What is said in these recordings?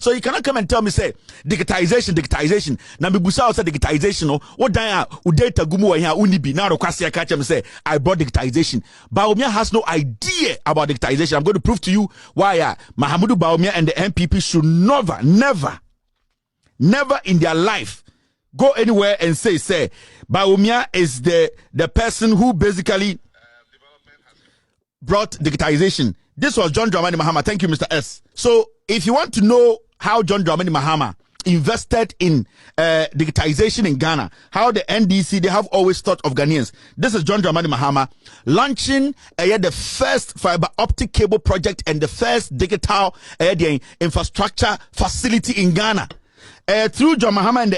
So you cannot come and tell me, say, digitization. Na mibusa also digitization, no. What daya, udata gumu wa ya unibi. Now, request catch me say, I brought digitization. Bawumia has no idea about digitization. I'm going to prove to you why Mahamudu Bawumia and the MPP should never in their life go anywhere and say, Bawumia is the person who basically brought digitization. This was John Dramani Mahama. Thank you, Mr. S. So, if you want to know how John Dramani Mahama invested in digitization in Ghana, how the NDC, they have always thought of Ghanaians. This is John Dramani Mahama launching the first fiber optic cable project and the first digital infrastructure facility in Ghana. Through John Mahama and the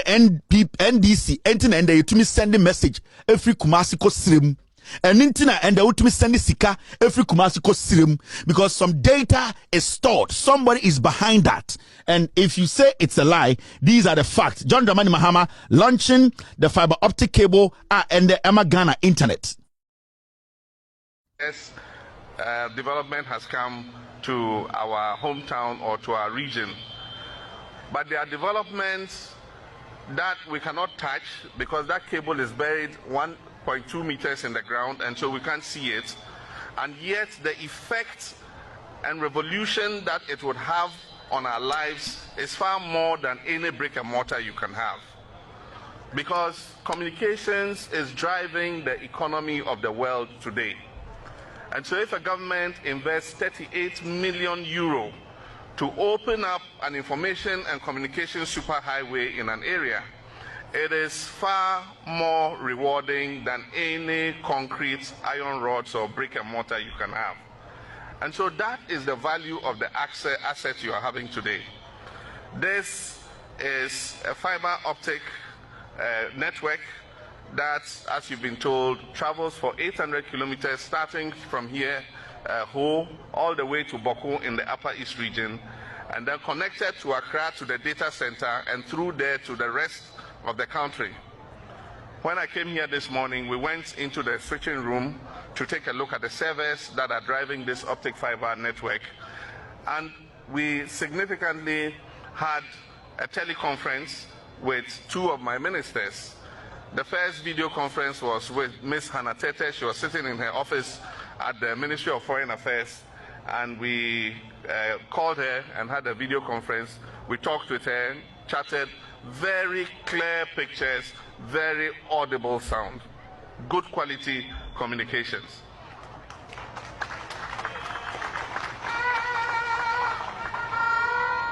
NDC, and they to me send a message every Kumasi ko srim. And Nintina and the ultimate send sika every Kumasi ko srim, because some data is stored. Somebody is behind that. And if you say it's a lie, these are the facts. John Dramani Mahama launching the fiber optic cable and the Emma Ghana internet. Yes, development has come to our hometown or to our region. But there are developments that we cannot touch because that cable is buried 1.2 meters in the ground, and so we can't see it. And yet the effect and revolution that it would have on our lives is far more than any brick and mortar you can have. Because communications is driving the economy of the world today. And so if a government invests 38 million euro to open up an information and communication superhighway in an area, it is far more rewarding than any concrete, iron rods or brick and mortar you can have. And so that is the value of the asset you are having today. This is a fiber optic network that, as you've been told, travels for 800 kilometers starting from here, Ho, all the way to Boko in the Upper East region, and then connected to Accra to the data center and through there to the rest of the country. When I came here this morning, we went into the switching room to take a look at the servers that are driving this optic fiber network, and we significantly had a teleconference with two of my ministers. The first video conference was with Ms. Hannah Tete. She was sitting in her office at the Ministry of Foreign Affairs, and we called her and had a video conference. We talked with her, chatted, very clear pictures, very audible sound, good quality communications.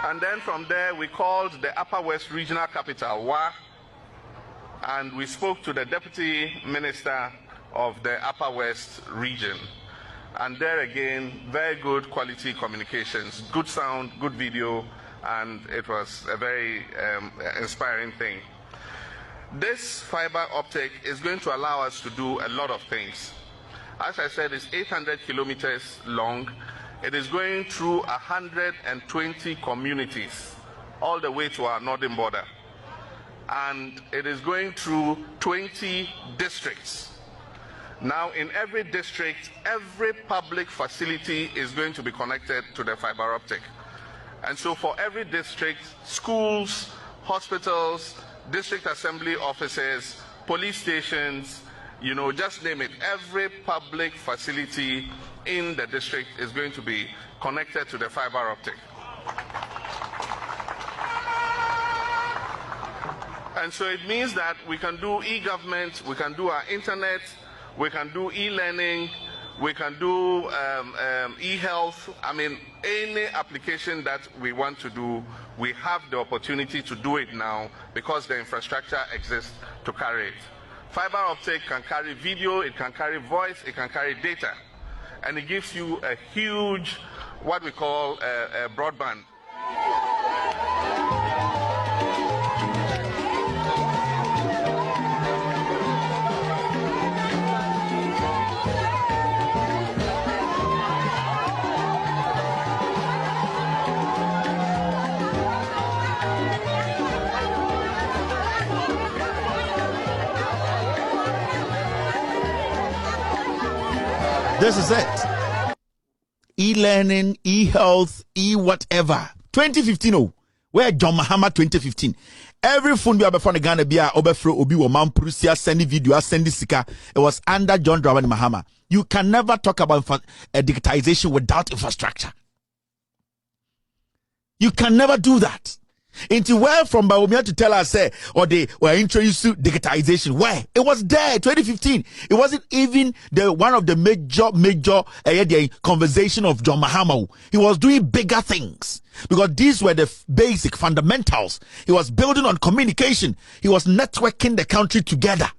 And then from there, we called the Upper West Regional Capital, WA, and we spoke to the Deputy Minister of the Upper West region. And there again, very good quality communications, good sound, good video, and it was a very inspiring thing. This fiber optic is going to allow us to do a lot of things. As I said, it's 800 kilometers long. It is going through 120 communities, all the way to our northern border. And it is going through 20 districts. Now, in every district, every public facility is going to be connected to the fiber optic. And so for every district, schools, hospitals, district assembly offices, police stations, you know, just name it, every public facility in the district is going to be connected to the fiber optic. And so it means that we can do e-government, we can do our internet, we can do e-learning, we can do e-health. I mean, any application that we want to do, we have the opportunity to do it now because the infrastructure exists to carry it. Fiber optic can carry video, it can carry voice, it can carry data. And it gives you a huge, what we call broadband. This is it. E-learning, e-health, e-whatever. 2015, Where John Mahama 2015. Every phone we have before the Ghana be overflow obi wo man Prusia sending video sending sika. It was under John Dramani Mahama. You can never talk about digitization without infrastructure. You can never do that. Into where from Bawumia to tell us say or they were introduced to digitization. Where? It was there 2015. It wasn't even the one of the major conversation of John Mahama. He was doing bigger things because these were the basic fundamentals. He was building on communication. He was networking the country together.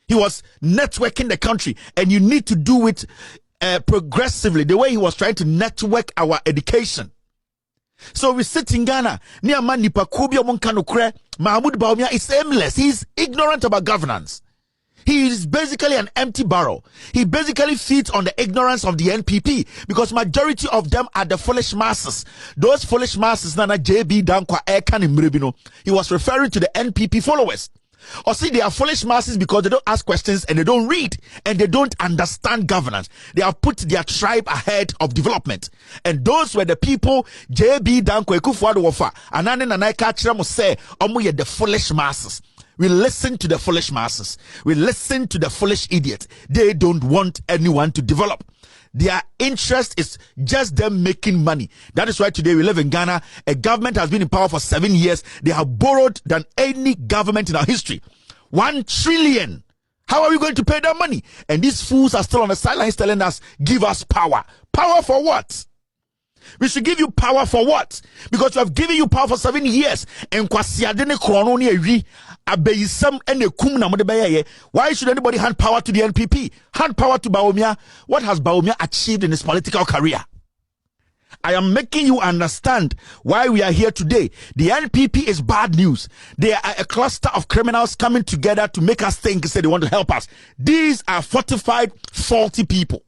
He was networking the country, and you need to do it progressively, the way he was trying to network our education. So we sit in Ghana, near Manipa Kubia Monkanukre, Mahmoud Bawumia is aimless. He's ignorant about governance. He is basically an empty barrel. He basically feeds on the ignorance of the NPP because majority of them are the foolish masses. Those foolish masses, Nana JB Dankwa Ekan Mrebino, he was referring to the NPP followers. Or see, they are foolish masses because they don't ask questions and they don't read and they don't understand governance. They have put their tribe ahead of development. And those were the people JB Danko Ekufuado Wofa. Anane Nanaika Chiramo say, Omo the foolish masses. We listen to the foolish masses. We listen to the foolish idiots. They don't want anyone to develop. Their interest is just them making money. That is why today we live in Ghana. A government has been in power for 7 years. They have borrowed than any government in our history. 1 trillion. How are we going to pay that money? And these fools are still on the sidelines telling us, give us power. Power for what? We should give you power for what? Because we have given you power for 7 years. And why should anybody hand power to the NPP? Hand power to Bawumia. What has Bawumia achieved in his political career? I am making you understand why we are here today. The NPP is bad news. They are a cluster of criminals coming together to make us think say they want to help us. These are fortified, faulty people.